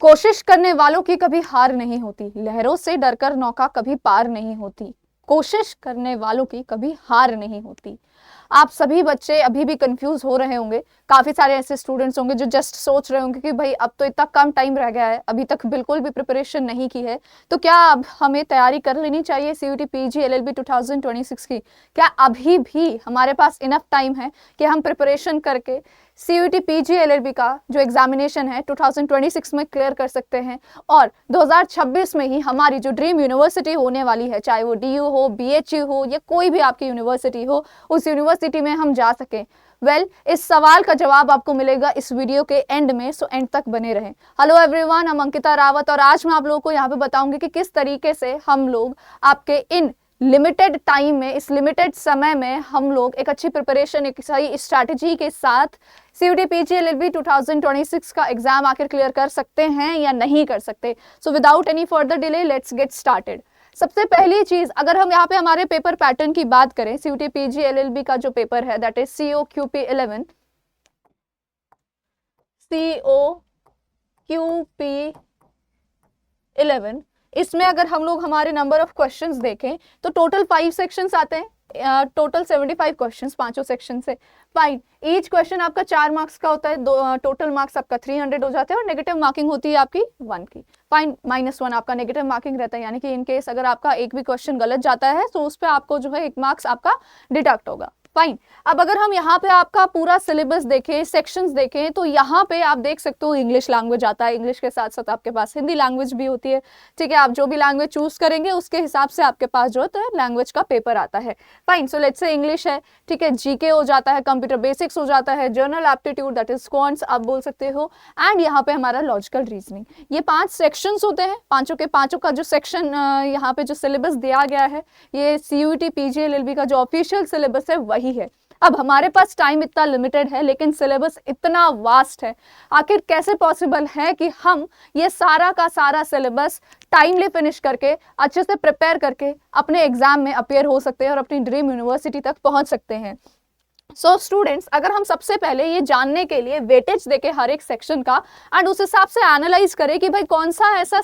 कोशिश करने वालों की कभी हार नहीं होती, लहरों से डरकर नौका कभी पार नहीं होती। कोशिश करने वालों की कभी हार नहीं होती। आप सभी बच्चे अभी भी कंफ्यूज हो रहे होंगे, काफी सारे ऐसे स्टूडेंट्स होंगे जो जस्ट सोच रहे होंगे कि भाई अब तो इतना कम टाइम रह गया है, अभी तक बिल्कुल भी प्रिपरेशन नहीं की है, तो क्या अब हमें तैयारी कर लेनी चाहिए सीयूटी पीजी एलएलबी 2026 की? क्या अभी भी हमारे पास इनफ टाइम है कि हम प्रिपरेशन करके सीयूटी पीजी एलएलबी का जो एग्जामिनेशन है 2026 में क्लियर कर सकते हैं और 2026 में ही हमारी जो ड्रीम यूनिवर्सिटी होने वाली है, चाहे वो डीयू हो, बीएचयू हो या कोई भी आपकी यूनिवर्सिटी हो, उस यूनिवर्सिटी में हम जा सकें? इस सवाल का जवाब आपको मिलेगा इस वीडियो के एंड में, सो एंड तक बने रहें। Hello everyone, I'm Ankita Rawat और आज मैं आप लोगों को यहाँ पे बताऊंगी कि किस तरीके से हम लोग आपके इन लिमिटेड टाइम में, इस लिमिटेड समय में हम लोग एक अच्छी प्रिपरेशन, एक सही स्ट्रैटेजी के साथ सीयूटी पीजी एलएलबी 2026 का एग्जाम आखिर क्लियर कर सकते हैं या नहीं कर सकते। So without any further delay let's get started. सबसे पहली चीज, अगर हम यहाँ पे हमारे पेपर पैटर्न की बात करें, सीयूटी पीजी एलएलबी का जो पेपर है दैट इज COQP 11, इसमें अगर हम लोग हमारे नंबर ऑफ क्वेश्चंस देखें तो टोटल 5 सेक्शंस आते हैं, टोटल 75 क्वेश्चंस पांचों सेक्शन से। फाइन, ईच क्वेश्चन आपका 4 मार्क्स का होता है, टोटल मार्क्स आपका 300 हो जाते हैं और नेगेटिव मार्किंग होती है आपकी 1 की। फाइन, -1 आपका नेगेटिव मार्किंग रहता है, यानी कि इन केस अगर आपका एक भी क्वेश्चन गलत जाता है तो उस पर आपको जो है 1 मार्क्स आपका डिडक्ट होगा। फाइन, अब अगर हम यहाँ पे आपका पूरा सिलेबस देखें, सेक्शंस देखें, तो यहाँ पे आप देख सकते हो इंग्लिश लैंग्वेज आता है, इंग्लिश के साथ साथ आपके पास हिंदी लैंग्वेज भी होती है। ठीक है, आप जो भी लैंग्वेज चूज करेंगे उसके हिसाब से आपके पास जो है लैंग्वेज का पेपर आता है। Fine, so let's say English है, ठीक है, जीके हो जाता है, कंप्यूटर बेसिक्स हो जाता है, general aptitude that is quants आप बोल सकते हो, एंड यहाँ पे हमारा लॉजिकल रीजनिंग। ये 5 सेक्शंस होते हैं, पांचों के पांचों का जो सेक्शन यहाँ पे जो सिलेबस दिया गया है, ये सीयूटी पीजी एलएलबी का जो ऑफिशियल सिलेबस है वही है। अब हमारे पास टाइम इतना लिमिटेड है लेकिन सिलेबस इतना वास्ट है, आखिर कैसे पॉसिबल है कि हम ये सारा का सारा सिलेबस टाइमली फिनिश करके, अच्छे से प्रिपेयर करके अपने एग्जाम में अपीयर हो सकते हैं और अपनी ड्रीम यूनिवर्सिटी तक पहुंच सकते हैं? सो स्टूडेंट्स, अगर हम सबसे पहले ये जानने के लिए वेटेज देके हर एक सेक्शन का एंड उस हिसाब से एनालाइज करें कि भाई कौन सा ऐसा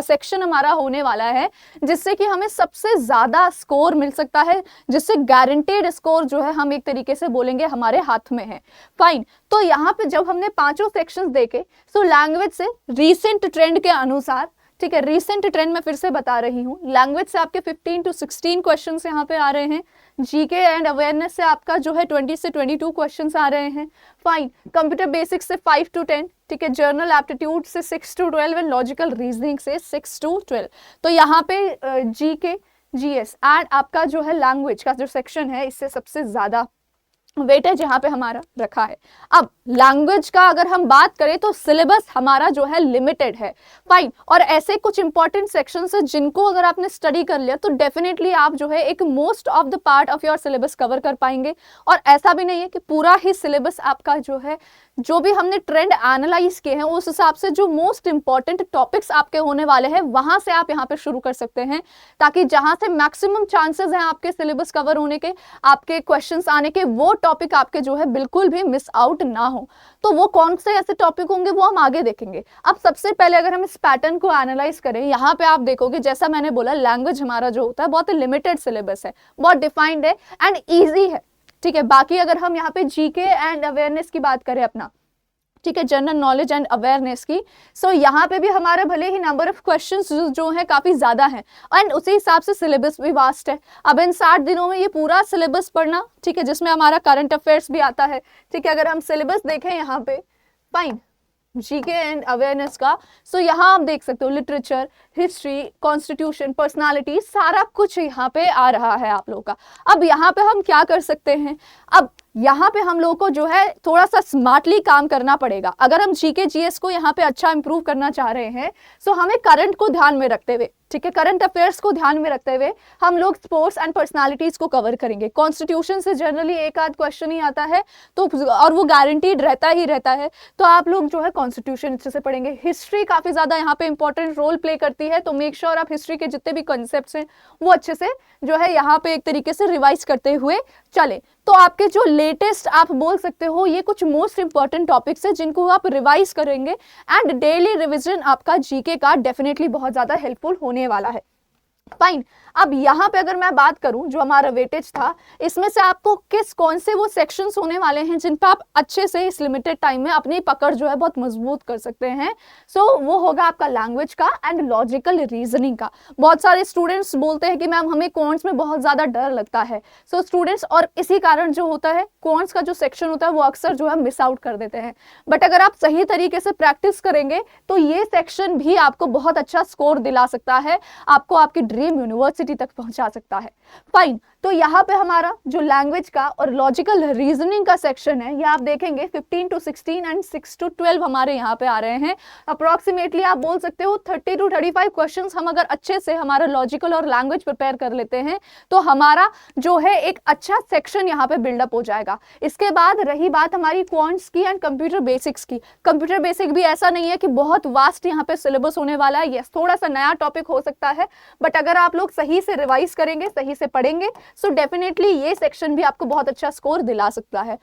सेक्शन हमारा होने वाला है जिससे कि हमें सबसे ज्यादा स्कोर मिल सकता है, जिससे गारंटेड स्कोर जो है हम एक तरीके से बोलेंगे हमारे हाथ में है। फाइन, तो यहाँ पे जब हमने पांचों सेक्शंस देखे, सो लैंग्वेज से रीसेंट ट्रेंड के अनुसार, ठीक है, रीसेंट ट्रेंड मैं फिर से बता रही हूँ, लैंग्वेज से आपके 15 to 16 क्वेश्चंस यहाँ पे आ रहे हैं, जीके एंड अवेयरनेस से आपका जो है 20 से 22 क्वेश्चंस आ रहे हैं। फाइन, कंप्यूटर बेसिक्स से 5 to 10, ठीक है, जर्नल एप्टीट्यूड से 6 to 12 एंड लॉजिकल रीजनिंग से 6 to 12। तो यहाँ पे जीके, जीएस एंड आपका जो है लैंग्वेज का जो सेक्शन है, इससे सबसे ज्यादा वेटेज यहाँ पे हमारा रखा है। अब लैंग्वेज का अगर हम बात करें तो सिलेबस हमारा जो है लिमिटेड है। फाइन, और ऐसे कुछ इंपॉर्टेंट सेक्शंस है जिनको अगर आपने स्टडी कर लिया तो डेफिनेटली आप जो है एक most of the part of your syllabus cover कर पाएंगे। और ऐसा भी नहीं है कि पूरा ही सिलेबस आपका जो है, जो भी हमने ट्रेंड एनालाइज किए हैं उस हिसाब से जो मोस्ट इंपॉर्टेंट टॉपिक्स आपके होने वाले हैं वहां से आप यहाँ पे शुरू कर सकते हैं, ताकि जहां से मैक्सिमम चांसेस हैं आपके सिलेबस कवर होने के, आपके क्वेश्चंस आने के, वो टॉपिक आपके जो है बिल्कुल भी मिस आउट ना हो। तो वो कौन से ऐसे टॉपिक होंगे वो हम आगे देखेंगे। अब सबसे पहले अगर हम इस पैटर्न को एनालाइज करें, यहाँ पे आप देखोगे जैसा मैंने बोला, लैंग्वेज हमारा जो होता है बहुत लिमिटेड सिलेबस है, बहुत डिफाइंड है एंड ईजी है। ठीक है, बाकी अगर हम यहाँ पे जीके एंड अवेयरनेस की बात करें अपना, ठीक है, जनरल नॉलेज एंड अवेयरनेस की, सो यहाँ पे भी हमारे भले ही नंबर ऑफ क्वेश्चंस जो है काफी ज्यादा है एंड उसी हिसाब से सिलेबस भी वास्ट है। अब इन 60 दिनों में ये पूरा सिलेबस पढ़ना, ठीक है, जिसमें हमारा करंट अफेयर्स भी आता है, ठीक है, अगर हम सिलेबस देखें यहाँ पे, फाइन, जीके एंड अवेयरनेस का, सो यहाँ आप देख सकते हो लिटरेचर, हिस्ट्री, कॉन्स्टिट्यूशन, पर्सनालिटी, सारा कुछ यहाँ पे आ रहा है आप लोगों का। अब यहाँ पे हम क्या कर सकते हैं, अब यहाँ पे हम लोगों को जो है थोड़ा सा स्मार्टली काम करना पड़ेगा। अगर हम जीके जीएस को यहाँ पे अच्छा इंप्रूव करना चाह रहे हैं, सो हमें करंट को ध्यान में रखते हुए, ठीक है, करंट अफेयर्स को ध्यान में रखते हुए हम लोग स्पोर्ट्स एंड पर्सनालिटीज को कवर करेंगे। कॉन्स्टिट्यूशन से जनरली एक आध क्वेश्चन ही आता है, तो और वो गारंटीड रहता ही रहता है, तो आप लोग जो है कॉन्स्टिट्यूशन अच्छे से पढ़ेंगे। हिस्ट्री काफी ज्यादा यहाँ पे इंपॉर्टेंट रोल प्ले करती है, तो मेक श्योर आप हिस्ट्री के जितने भी कॉन्सेप्ट्स हैं वो अच्छे से जो है यहाँ पे एक तरीके से रिवाइज करते हुए चले। तो आपके जो लेटेस्ट आप बोल सकते हो ये कुछ मोस्ट इंपॉर्टेंट टॉपिक्स है जिनको आप रिवाइज करेंगे एंड डेली रिविजन आपका जीके का डेफिनेटली बहुत ज़्यादा हेल्पफुल होने वाला है। फाइन। अब यहाँ पे अगर मैं बात करूं जो हमारा वेटेज था, इसमें से आपको कौन से वो सेक्शंस होने वाले हैं जिन पे आप अच्छे से इस लिमिटेड टाइम में अपनी पकड़ जो है बहुत मजबूत कर सकते हैं। वो होगा आपका लैंग्वेज का एंड लॉजिकल रीजनिंग का। बहुत सारे स्टूडेंट्स बोलते हैं कि मैम हमें क्वांट्स में बहुत ज़्यादा डर लगता है। स्टूडेंट्स और इसी कारण जो होता है क्वांट्स का जो सेक्शन होता है वो अक्सर जो है मिस आउट कर देते हैं। बट अगर आप सही तरीके से प्रैक्टिस करेंगे तो ये सेक्शन भी आपको बहुत अच्छा स्कोर दिला सकता है, आपको आपकी ड्रीम यूनिवर्सिटी तक पहुंचा सकता है। फाइन। तो यहाँ पे हमारा जो लैंग्वेज का और लॉजिकल रीजनिंग का सेक्शन है, ये आप देखेंगे 15 to 16 एंड 6 to 12 हमारे यहाँ पे आ रहे हैं। अप्रोक्सीमेटली आप बोल सकते हो 30 to 35 क्वेश्चंस हम अगर अच्छे से हमारा लॉजिकल और लैंग्वेज प्रिपेयर कर लेते हैं तो हमारा जो है एक अच्छा सेक्शन यहाँ पे बिल्डअप हो जाएगा। इसके बाद रही बात हमारी क्वांट्स की एंड कंप्यूटर बेसिक्स की। कंप्यूटर बेसिक भी ऐसा नहीं है कि बहुत वास्ट यहाँ पे सिलेबस होने वाला है, यस थोड़ा सा नया टॉपिक हो सकता है, बट अगर आप लोग सही से रिवाइज करेंगे, सही से पढ़ेंगे, सो डेफिनेटली ये सेक्शन भी आपको बहुत अच्छा स्कोर दिला सकता है।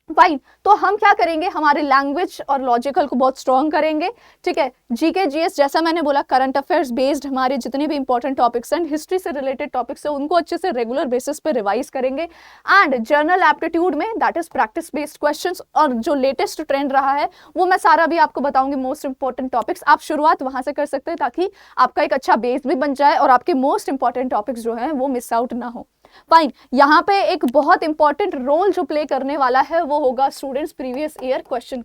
फाइन। तो हम क्या करेंगे, हमारे लैंग्वेज और लॉजिकल को बहुत स्ट्रॉन्ग करेंगे, ठीक है। जीके जीएस जैसा मैंने बोला करंट अफेयर्स बेस्ड हमारे जितने भी इंपॉर्टेंट टॉपिक्स हैं, हिस्ट्री से रिलेटेड टॉपिक्स हैं, उनको अच्छे से रेगुलर बेसिस पे रिवाइज करेंगे। एंड जनरल एप्टीट्यूड में that is practice based questions और जो लेटेस्ट ट्रेंड रहा है वो मैं सारा भी आपको बताऊंगी, मोस्ट इंपॉर्टेंट टॉपिक्स। आप शुरुआत वहां से कर सकते हैं ताकि आपका एक अच्छा बेस भी बन जाए और आपके मोस्ट इंपॉर्टेंट टॉपिक्स जो है वो मिस आउट ना हो। फाइन। यहाँ पे एक बहुत इंपॉर्टेंट रोल जो प्ले करने वाला है वो होगा स्टूडेंट्स प्रीवियस ईयर क्वेश्चन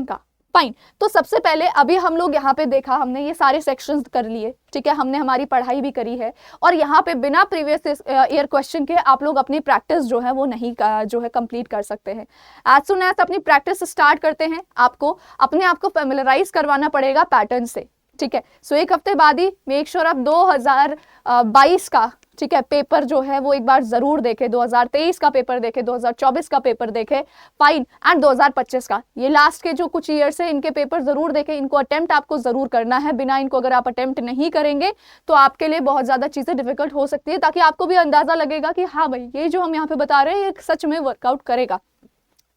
का। फाइन। तो सबसे पहले अभी हम लोग यहाँ पे देखा, हमने ये सारे सेक्शंस कर लिए, ठीक है, हमने हमारी पढ़ाई भी करी है और यहाँ पे बिना प्रीवियस ईयर क्वेश्चन के आप लोग अपनी प्रैक्टिस जो है वो नहीं जो है कंप्लीट कर सकते हैं। एज सुन एज अपनी प्रैक्टिस स्टार्ट करते हैं, आपको अपने आप को फेमिलराइज करवाना पड़ेगा पैटर्न से, ठीक है। एक हफ्ते बाद ही मेक श्योर आप 2022 का, ठीक है, पेपर जो है वो एक बार जरूर देखें, 2023 का पेपर देखें, 2024 का पेपर देखें, फाइन, एंड 2025 का, ये लास्ट के जो कुछ ईयर्स है इनके पेपर जरूर देखें। इनको अटेम्प्ट आपको जरूर करना है, बिना इनको अगर आप अटेम्प्ट नहीं करेंगे तो आपके लिए बहुत ज्यादा चीजें डिफिकल्ट हो सकती है, ताकि आपको भी अंदाजा लगेगा कि हाँ भाई ये जो हम यहाँ पे बता रहे हैं ये सच में वर्कआउट करेगा।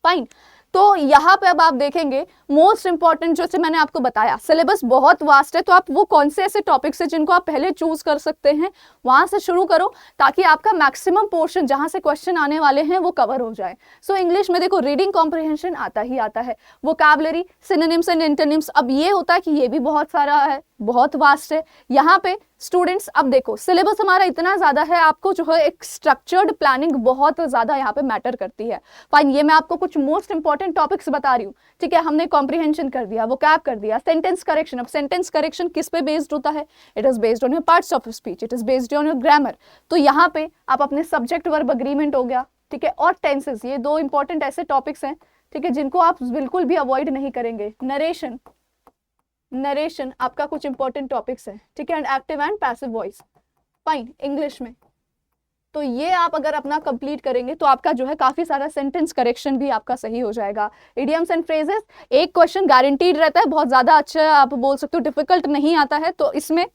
फाइन। तो यहाँ पे अब आप देखेंगे मोस्ट इंपॉर्टेंट जैसे मैंने आपको बताया सिलेबस बहुत वास्ट है, तो आप वो कौन से ऐसे टॉपिक्स है जिनको आप पहले चूज कर सकते हैं वहां से शुरू करो ताकि आपका मैक्सिमम पोर्शन जहां से क्वेश्चन आने वाले हैं वो कवर हो जाए। इंग्लिश में देखो रीडिंग कॉम्प्रिहेंशन आता ही आता है, वोकैबुलरी, सिनोनिम्स एंड एंटोनिम्स, अब ये होता है कि ये भी बहुत सारा है, बहुत वास्ट है। यहाँ पे स्टूडेंट्स अब देखो सिलेबस हमारा इतना ज्यादा है, आपको जो है एक स्ट्रक्चर्ड प्लानिंग बहुत ज्यादा यहाँ पे मैटर करती है। फाइन। ये मैं आपको कुछ मोस्ट इंपॉर्टेंट टॉपिक्स बता रही हूँ, ठीक है। हमने कॉम्प्रिहेंशन कर दिया, वोकैब कर दिया, सेंटेंस करेक्शन। अब सेंटेंस करेक्शन किस पे बेस्ड होता है, it is based on your parts of speech, it is based on your grammar. तो यहाँ पे आप अपने सब्जेक्ट वर्ब अग्रीमेंट हो गया, ठीक है, और टेंसेस, ये दो इंपॉर्टेंट ऐसे टॉपिक्स हैं, ठीक है, जिनको आप बिल्कुल भी अवॉइड नहीं करेंगे। नरेशन आपका कुछ इंपॉर्टेंट टॉपिक्स है, ठीक है, and active and passive voice, fine, English में। तो ये आप अगर अपना कंप्लीट करेंगे तो आपका जो है काफी सारा सेंटेंस करेक्शन भी आपका सही हो जाएगा। इडियम्स एंड फ्रेजेस, एक क्वेश्चन गारंटीड रहता है, बहुत ज्यादा अच्छा आप बोल सकते हो, डिफिकल्ट नहीं आता है। तो इसमें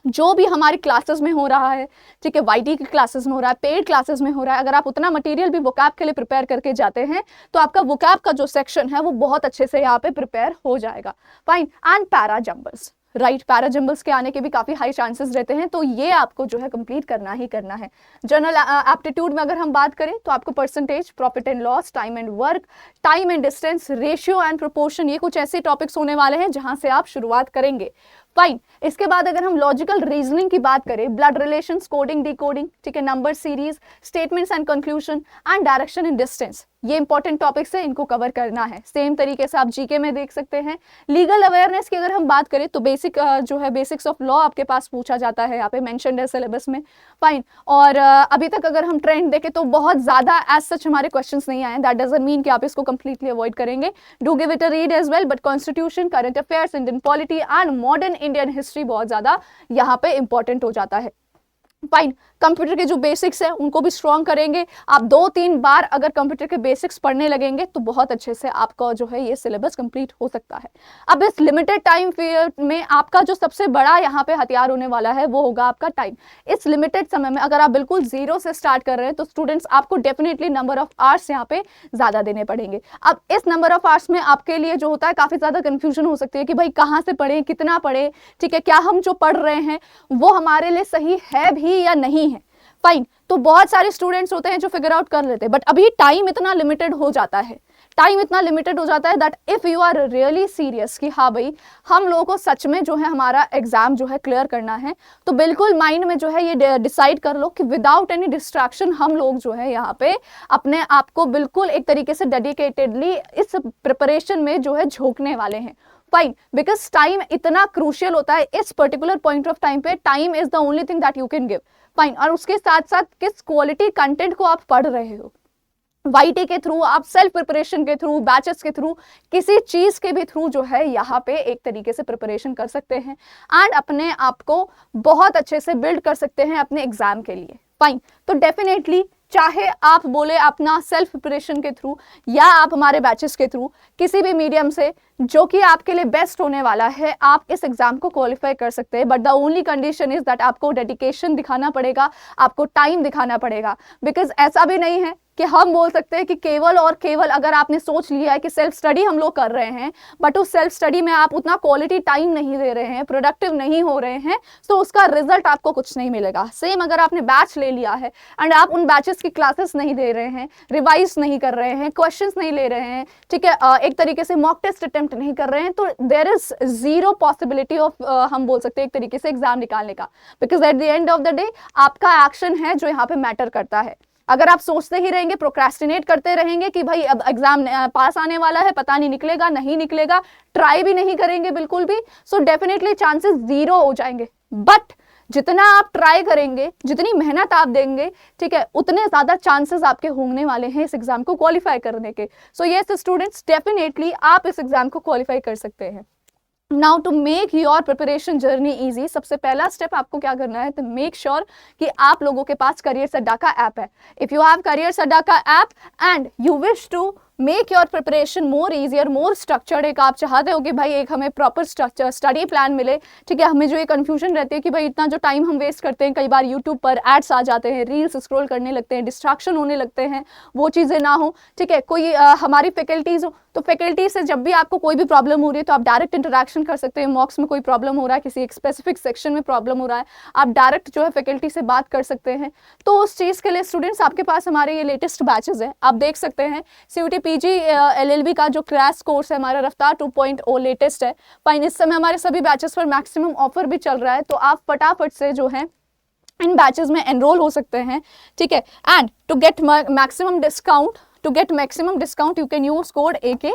जो भी हमारी क्लासेस में हो रहा है, ठीक है, वाईटी की क्लासेस में हो रहा है, पेड क्लासेस में हो रहा है, अगर आप उतना मटेरियल भी वोकैब के लिए प्रिपेयर करके जाते हैं तो आपका वोकैब का जो सेक्शन है वो बहुत अच्छे से यहाँ पे प्रिपेयर हो जाएगा। Fine. And para jumbles, right, para jumbles के आने के भी काफी हाई चांसेस रहते हैं, तो ये आपको जो है कंप्लीट करना ही करना है। जनरल एप्टीट्यूड में अगर हम बात करें तो आपको percentage, profit and loss, time and work, time and distance, ratio and proportion, ये कुछ ऐसे टॉपिक्स होने वाले हैं जहां से आप शुरुआत करेंगे। फाइन। इसके बाद अगर हम लॉजिकल रीजनिंग की बात करें, ब्लड रिलेशंस, कोडिंग, डिकोडिंग, ठीक है, number series, statements and conclusion and direction in distance, ये इंपॉर्टेंट टॉपिक्स है, इनको कवर करना है। सेम तरीके से आप जीके में देख सकते हैं। लीगल अवेयरनेस की अगर हम बात करें तो बेसिक जो है बेसिक्स ऑफ लॉ आपके पास पूछा जाता है, यहाँ पे मेंशन्ड है सिलेबस में। फाइन। और अभी तक अगर हम ट्रेंड देखें तो बहुत ज्यादा एज सच हमारे क्वेश्चंस नहीं आए, दैट डजंट मीन कि आप इसको कंप्लीटली अवॉइड करेंगे। Do give it a read as well, but constitution, current affairs, Indian polity and modern Indian history बहुत ज्यादा यहाँ पे इंपॉर्टेंट हो जाता है। फाइन। कंप्यूटर के जो बेसिक्स है उनको भी स्ट्रॉन्ग करेंगे। आप 2-3 बार अगर कंप्यूटर के बेसिक्स पढ़ने लगेंगे तो बहुत अच्छे से आपका जो है ये सिलेबस कंप्लीट हो सकता है। अब इस लिमिटेड टाइम पीरियड में आपका जो सबसे बड़ा यहाँ पे हथियार होने वाला है वो होगा आपका टाइम। इस लिमिटेड समय में अगर आप बिल्कुल जीरो से स्टार्ट कर रहे हैं तो स्टूडेंट्स आपको डेफिनेटली नंबर ऑफ आवर्स यहाँ पे ज़्यादा देने पड़ेंगे। अब इस नंबर ऑफ आवर्स में आपके लिए जो होता है काफ़ी ज़्यादा कन्फ्यूजन हो सकती है कि भाई कहाँ से पढ़ें, कितना पढ़ें, ठीक है, क्या हम जो पढ़ रहे हैं वो हमारे लिए सही है भी या नहीं है। फाइन, तो बहुत सारे स्टूडेंट्स होते हैं जो फिगर आउट कर लेते हैं, बट अभी टाइम इतना लिमिटेड हो जाता है, टाइम इतना लिमिटेड हो जाता है that if you are really serious कि हाँ भाई हम लोगों को सच में जो है हमारा एग्जाम जो है क्लियर करना है, तो बिल्कुल माइंड में जो है ये डिसाइड कर लो कि विदाउट एनी डिस्ट्रैक्शन हम लोग जो है यहाँ पे अपने आप को बिल्कुल एक तरीके से डेडिकेटेडली इस प्रिपरेशन में जो है झोंकने वाले हैं। फाइन, बिकॉज टाइम इतना क्रूशियल होता है इस पर्टिकुलर पॉइंट ऑफ टाइम पे, time is the only thing that you can give. Fine, और उसके साथ साथ किस क्वालिटी कंटेंट को आप पढ़ रहे हो, वाईटी के थ्रू, आप सेल्फ प्रिपरेशन के थ्रू, बैचेस के थ्रू, किसी चीज के भी थ्रू जो है यहाँ पे एक तरीके से प्रिपरेशन कर सकते हैं एंड अपने आप को बहुत अच्छे से बिल्ड कर सकते हैं अपने एग्जाम के लिए। फाइन, तो डेफिनेटली चाहे आप बोले अपना सेल्फ प्रिपरेशन के थ्रू या आप हमारे बैचेस के थ्रू, किसी भी मीडियम से जो कि आपके लिए बेस्ट होने वाला है, आप इस एग्जाम को क्वालिफाई कर सकते हैं। But the only condition is that आपको डेडिकेशन दिखाना पड़ेगा, आपको टाइम दिखाना पड़ेगा। बिकॉज ऐसा भी नहीं है कि हम बोल सकते हैं कि केवल और केवल अगर आपने सोच लिया है कि सेल्फ स्टडी हम लोग कर रहे हैं बट उस सेल्फ स्टडी में आप उतना क्वालिटी टाइम नहीं दे रहे हैं, प्रोडक्टिव नहीं हो रहे हैं, तो उसका रिजल्ट आपको कुछ नहीं मिलेगा। सेम अगर आपने बैच ले लिया है एंड आप उन बैचेस की क्लासेस नहीं दे रहे हैं, रिवाइज नहीं कर रहे हैं, क्वेश्चंस नहीं ले रहे हैं, ठीक है, एक तरीके से मॉक टेस्ट अटेम्प्ट नहीं कर रहे हैं, तो there is zero possibility of हम बोल सकते हैं एक तरीके से एग्जाम निकालने का। Because at the end of the day आपका एक्शन है जो यहाँ पे मैटर करता है। अगर आप सोचते ही रहेंगे, प्रोक्रेस्टिनेट करते रहेंगे कि भाई अब एग्जाम पास आने वाला है, पता नहीं निकलेगा नहीं निकलेगा, ट्राई भी नहीं करेंगे बिल्कुल भी, सो डेफिनेटली चांसेस जीरो हो जाएंगे। बट जितना आप ट्राई करेंगे, जितनी मेहनत आप देंगे, ठीक है, उतने ज्यादा चांसेस आपके होने वाले हैं इस एग्जाम को क्वालिफाई करने के। सो यस स्टूडेंट्स, डेफिनेटली आप इस एग्जाम को क्वालिफाई कर सकते हैं। Now to make your preparation journey easy, सबसे पहला स्टेप आपको क्या करना है, तो मेक श्योर कि आप लोगों के पास करियर्स अड्डा का ऐप है। If you have careers Adda का app and you wish to make your preparation more easier, more structured, एक आप चाहते हो कि भाई एक हमें प्रॉपर स्ट्रक्चर स्टडी प्लान मिले, ठीक है, हमें जो ये कन्फ्यूजन रहती है कि भाई इतना जो टाइम हम वेस्ट करते हैं, कई बार यूट्यूब पर एड्स आ जाते हैं, रील्स स्क्रॉल करने लगते हैं, डिस्ट्रैक्शन होने लगते हैं, वो चीज़ें ना हो, ठीक है, कोई हमारी फैकल्टीज़ हो, तो फैकल्टी से जब भी आपको कोई भी प्रॉब्लम हो रही है तो आप डायरेक्ट इंटरेक्शन कर सकते हैं। मॉक्स में कोई प्रॉब्लम हो रहा है, किसी एक स्पेसिफिक सेक्शन में प्रॉब्लम हो रहा है, आप डायरेक्ट जो है फैकल्टी से बात कर सकते हैं। तो उस चीज़ के लिए स्टूडेंट्स आपके पास हमारे ये लेटेस्ट बैचेस है, आप देख सकते हैं। CUET PG LLB का जो क्रैश कोर्स है हमारा रफ्तार 2.0 लेटेस्ट है। फाइन, इस समय हमारे सभी बैचेस पर मैक्सिमम ऑफर भी चल रहा है, तो आप फटाफट से जो है इन बैचेस में एनरोल हो सकते हैं, ठीक है। And to get maximum discount, to get maximum discount you can use code AK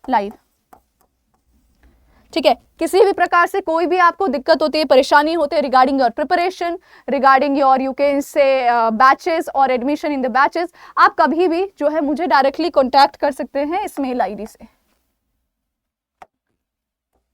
live, ठीक है। किसी भी प्रकार से कोई भी आपको दिक्कत होती है, परेशानी होती है regarding your preparation, regarding your you can say batches और एडमिशन इन द बैचेस, आप कभी भी जो है मुझे डायरेक्टली कॉन्टैक्ट कर सकते हैं इस मेल आईडी से।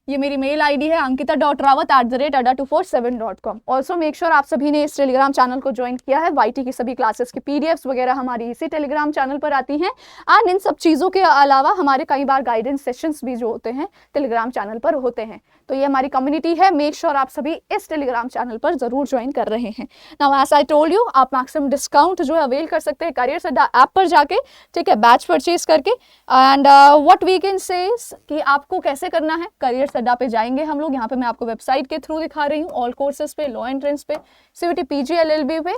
ये मेरी मेल आईडी है ankita.rawat@adda247.com। ऑल्सो मेक श्योर आप सभी ने इस टेलीग्राम चैनल को ज्वाइन किया है। वाईटी की सभी क्लासेस की पीडीएफ्स वगैरह हमारी इसी टेलीग्राम चैनल पर आती हैं। एंड इन सब चीज़ों के अलावा हमारे कई बार गाइडेंस सेशंस भी जो होते हैं टेलीग्राम चैनल पर होते हैं। तो ये हमारी कम्युनिटी है, मेक श्योर आप सभी इस टेलीग्राम चैनल पर जरूर ज्वाइन कर रहे हैं। Now as I told you, आप मैक्सिमम डिस्काउंट जो है अवेल कर सकते हैं करियर्स अड्डा ऐप पर जाके, ठीक है, बैच परचेज करके। And what we can say कि आपको कैसे करना है, करियर्स अड्डा पे जाएंगे हम लोग, यहाँ पे मैं आपको वेबसाइट के थ्रू दिखा रही हूँ, ऑल कोर्सेज पे, लॉ एंट्रेंस पे, CUET PG LLB पे।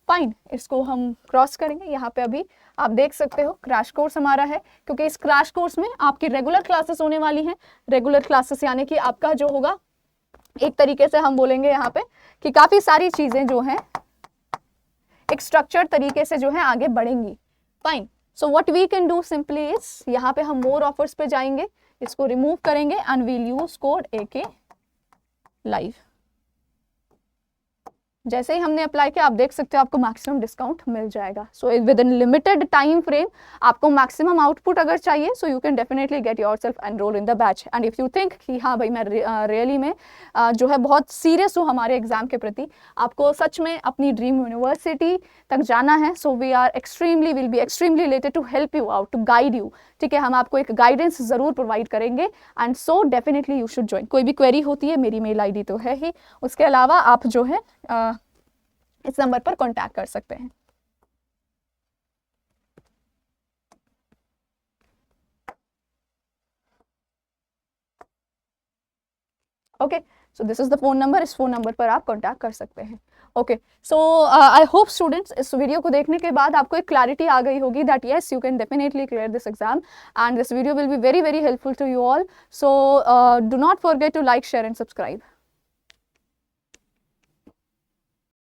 फाइन, इसको हम क्रॉस करेंगे, यहाँ पे अभी आप देख सकते हो क्रैश कोर्स हमारा है, क्योंकि इस क्रैश कोर्स में आपकी रेगुलर क्लासेस होने वाली हैं। रेगुलर क्लासेस यानी कि आपका जो होगा एक तरीके से हम बोलेंगे यहाँ पे कि काफ़ी सारी चीज़ें जो हैं एक स्ट्रक्चर्ड तरीके से जो है आगे बढ़ेंगी। Fine, so what we can do simply is, यहाँ पे हम मोर ऑफर्स पे जाएंगे, इसको रिमूव करेंगे and we'll use code AK live। जैसे ही हमने अप्लाई किया आप देख सकते हो आपको मैक्सिमम डिस्काउंट मिल जाएगा. So with in limited time frame आपको मैक्सिमम आउटपुट अगर चाहिए so you can definitely get yourself enrol in the batch. And if you think कि हाँ भाई मैं रियली में जो है बहुत सीरियस हूँ हमारे एग्जाम के प्रति, आपको सच में अपनी ड्रीम यूनिवर्सिटी तक जाना है, so we are extremely will be extremely related to help you out, to guide you. ठीक है, हम आपको एक गाइडेंस ज़रूर प्रोवाइड करेंगे and so definitely you should join. कोई भी क्वेरी होती है मेरी मेल ID तो है ही, उसके अलावा आप जो है इस नंबर पर कांटेक्ट कर सकते हैं. Okay, so this is the phone number, इस फोन नंबर पर आप कांटेक्ट कर सकते हैं. Okay, so I hope students इस वीडियो को देखने के बाद आपको एक क्लैरिटी आ गई होगी that yes you can definitely clear this exam and this video will be very very helpful to you all. So do not forget to like, share and subscribe.